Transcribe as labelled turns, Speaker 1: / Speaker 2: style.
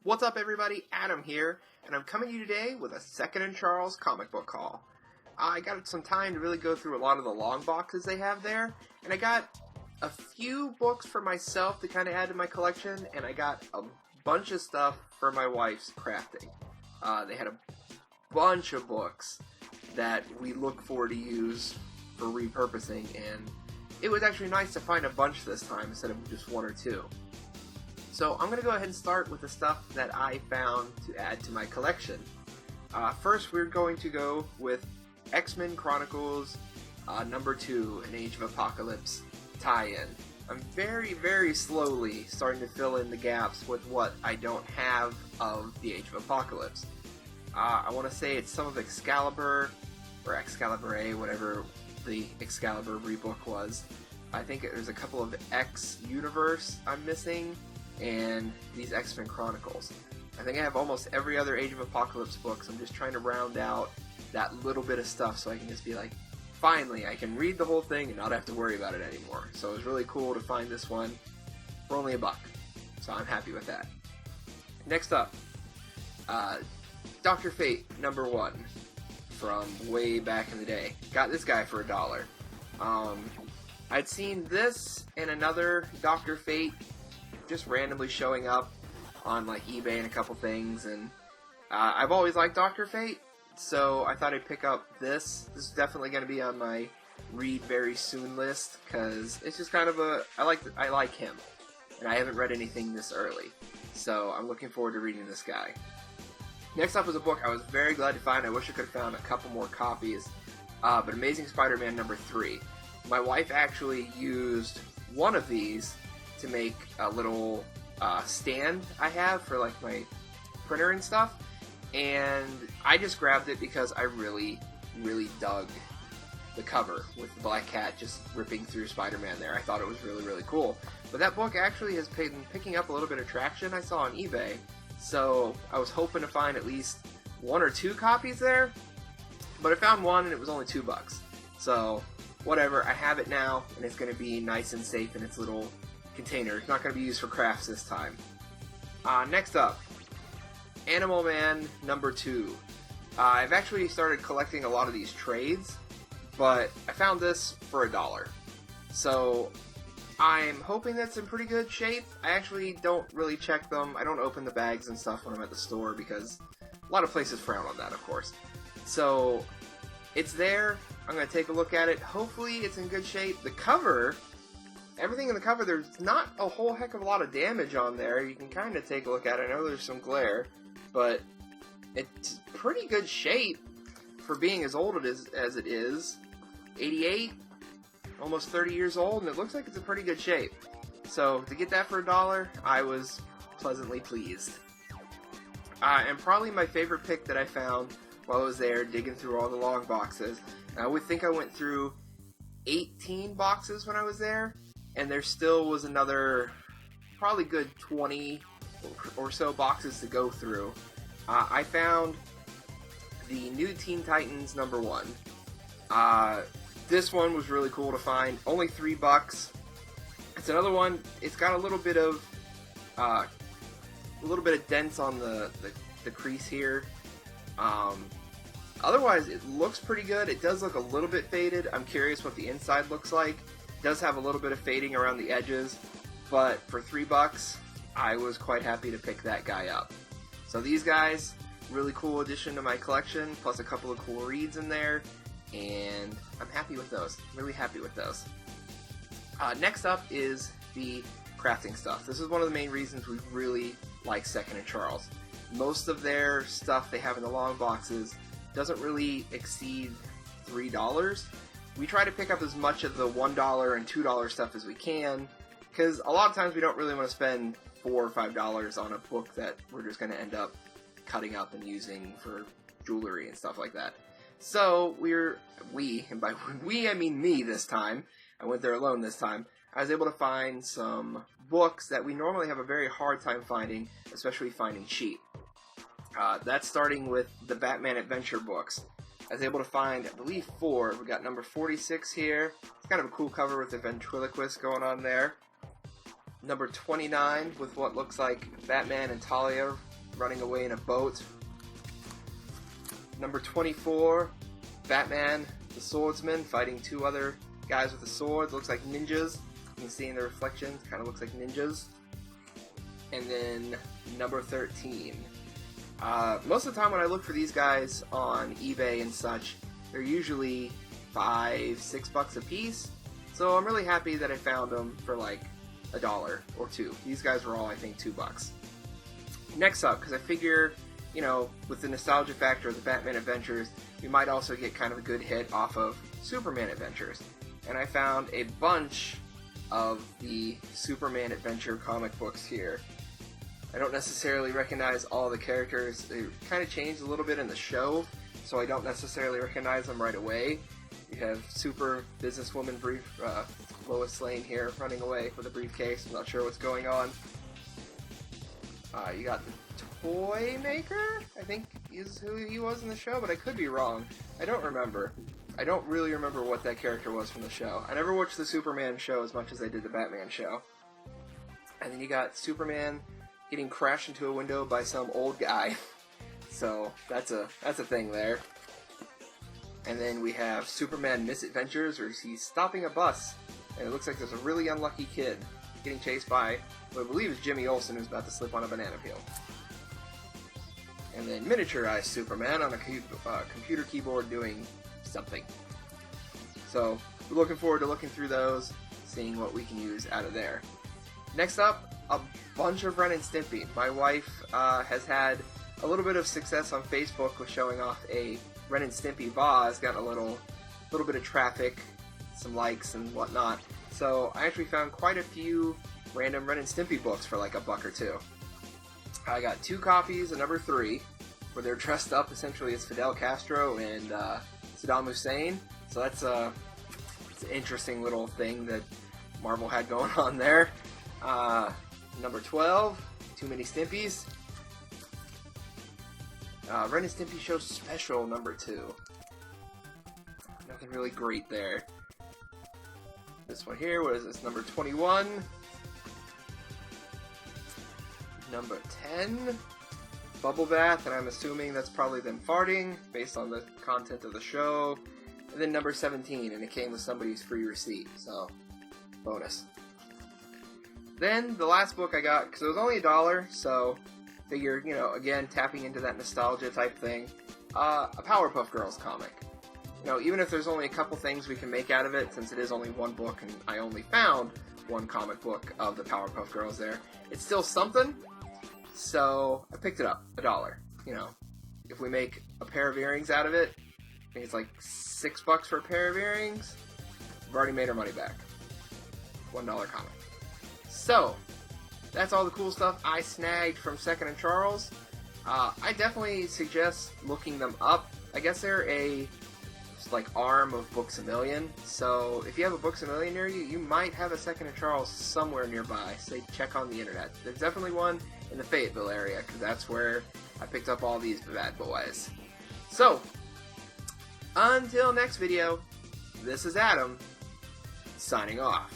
Speaker 1: What's up, everybody? Adam here, and I'm coming to you today with a Second and Charles comic book haul. I got some time to really go through a lot of the long boxes they have there, and I got a few books for myself to kind of add to my collection, and I got a bunch of stuff for my wife's crafting. They had a bunch of books that we look forward to use for repurposing, and it was actually nice to find a bunch this time instead of just one or two. So I'm going to go ahead and start with the stuff that I found to add to my collection. First, we're going to go with X-Men Chronicles number 2, An Age of Apocalypse tie-in. I'm very slowly starting to fill in the gaps with what I don't have of the Age of Apocalypse. I want to say it's some of Excalibur, or Excalibur A, whatever the Excalibur rebook was. I think there's a couple of X-Universe I'm missing, and these X-Men Chronicles. I think I have almost every other Age of Apocalypse book, so I'm just trying to round out that little bit of stuff so I can just be like, finally, I can read the whole thing and not have to worry about it anymore. So it was really cool to find this one for only $1. So I'm happy with that. Next up, Dr. Fate number 1 from way back in the day. Got this guy for $1. I'd seen this and another Dr. Fate just randomly showing up on like eBay and a couple things, and I've always liked Dr. Fate, so I thought I'd pick up this. This is definitely going to be on my read very soon list, because it's just kind of I like him, and I haven't read anything this early, so I'm looking forward to reading this guy. Next up is a book I was very glad to find. I wish I could have found a couple more copies, but Amazing Spider-Man number 3. My wife actually used one of these to make a little stand I have for like my printer and stuff, and I just grabbed it because I really dug the cover with the Black Cat just ripping through Spider-Man there. I thought it was really cool. But that book actually has been picking up a little bit of traction I saw on eBay, so I was hoping to find at least 1 or 2 copies there, but I found one and it was only $2. So whatever, I have it now, and it's going to be nice and safe in its little container. It's not going to be used for crafts this time. Next up, Animal Man number 2. I've actually started collecting a lot of these trades, but I found this for $1. So I'm hoping that's in pretty good shape. I actually don't really check them. I don't open the bags and stuff when I'm at the store because a lot of places frown on that, of course. So it's there. I'm going to take a look at it. Hopefully it's in good shape. The cover, everything in the cover, there's not a whole heck of a lot of damage on there. You can kind of take a look at it. I know there's some glare, but it's pretty good shape for being as old as it is. 88, almost 30 years old, and it looks like it's in pretty good shape. So to get that for $1, I was pleasantly pleased. And probably my favorite pick that I found while I was there digging through all the long boxes. I would think I went through 18 boxes when I was there, and there still was another probably good 20 or so boxes to go through. I found the new Teen Titans number 1. This one was really cool to find. Only $3. It's another one. It's got a little bit of dents on the crease here. Otherwise, it looks pretty good. It does look a little bit faded. I'm curious what the inside looks like. It does have a little bit of fading around the edges, but for $3, I was quite happy to pick that guy up. So these guys, really cool addition to my collection, plus a couple of cool reads in there, and I'm happy with those. Really happy with those. Next up is the crafting stuff. This is one of the main reasons we really like Second and Charles. Most of their stuff they have in the long boxes doesn't really exceed $3. We try to pick up as much of the $1 and $2 stuff as we can, because a lot of times we don't really want to spend $4 or $5 on a book that we're just going to end up cutting up and using for jewelry and stuff like that. So and by we I mean me this time, I went there alone this time, I was able to find some books that we normally have a very hard time finding, especially finding cheap. That's starting with the Batman Adventure books. I was able to find, I believe, 4. We got number 46 here. It's kind of a cool cover with the ventriloquist going on there. Number 29 with what looks like Batman and Talia running away in a boat. Number 24, Batman the Swordsman fighting two other guys with the swords. Looks like ninjas. You can see in the reflections, kind of looks like ninjas. And then number 13. Most of the time when I look for these guys on eBay and such, they're usually $5-6 a piece. So I'm really happy that I found them for like $1 or $2. These guys were all, I think, $2. Next up, because I figure, you know, with the nostalgia factor of the Batman Adventures, we might also get kind of a good hit off of Superman Adventures. And I found a bunch of the Superman Adventure comic books here. I don't necessarily recognize all the characters. They kind of changed a little bit in the show, so I don't necessarily recognize them right away. You have super businesswoman Lois Lane here running away with a briefcase. I'm not sure what's going on. You got the Toy Maker, I think is who he was in the show, but I could be wrong. I don't remember. I don't really remember what that character was from the show. I never watched the Superman show as much as I did the Batman show. And then you got Superman getting crashed into a window by some old guy. So that's a thing there. And then we have Superman Misadventures, where he's stopping a bus, and it looks like there's a really unlucky kid getting chased by what I believe is Jimmy Olsen, who's about to slip on a banana peel. And then miniaturized Superman on a computer keyboard doing something. So we're looking forward to looking through those, seeing what we can use out of there. Next up, a bunch of Ren and Stimpy. My wife has had a little bit of success on Facebook with showing off a Ren and Stimpy vase. Got a little bit of traffic, some likes and whatnot. So I actually found quite a few random Ren and Stimpy books for like $1 or $2. I got 2 copies of number 3, where they're dressed up essentially as Fidel Castro and Saddam Hussein. So that's it's an interesting little thing that Marvel had going on there. Number 12, Too Many Stimpies. Ren and Stimpy Show Special number 2. Nothing really great there. This one here, what is this? Number 21. Number 10. Bubble Bath, and I'm assuming that's probably them farting, based on the content of the show. And then number 17, and it came with somebody's free receipt, so bonus. Then the last book I got, because it was only $1, so figure, you know, again, tapping into that nostalgia type thing, a Powerpuff Girls comic. You know, even if there's only a couple things we can make out of it, since it is only one book, and I only found one comic book of the Powerpuff Girls there, it's still something, so I picked it up, $1. You know, if we make a pair of earrings out of it, I think it's like $6 for a pair of earrings, we've already made our money back. $1 comic. So, that's all the cool stuff I snagged from Second and Charles. I definitely suggest looking them up. I guess they're a like arm of Books A Million. So if you have a Books A Million near you, you might have a Second and Charles somewhere nearby. So check on the internet. There's definitely one in the Fayetteville area, because that's where I picked up all these bad boys. So, until next video, this is Adam, signing off.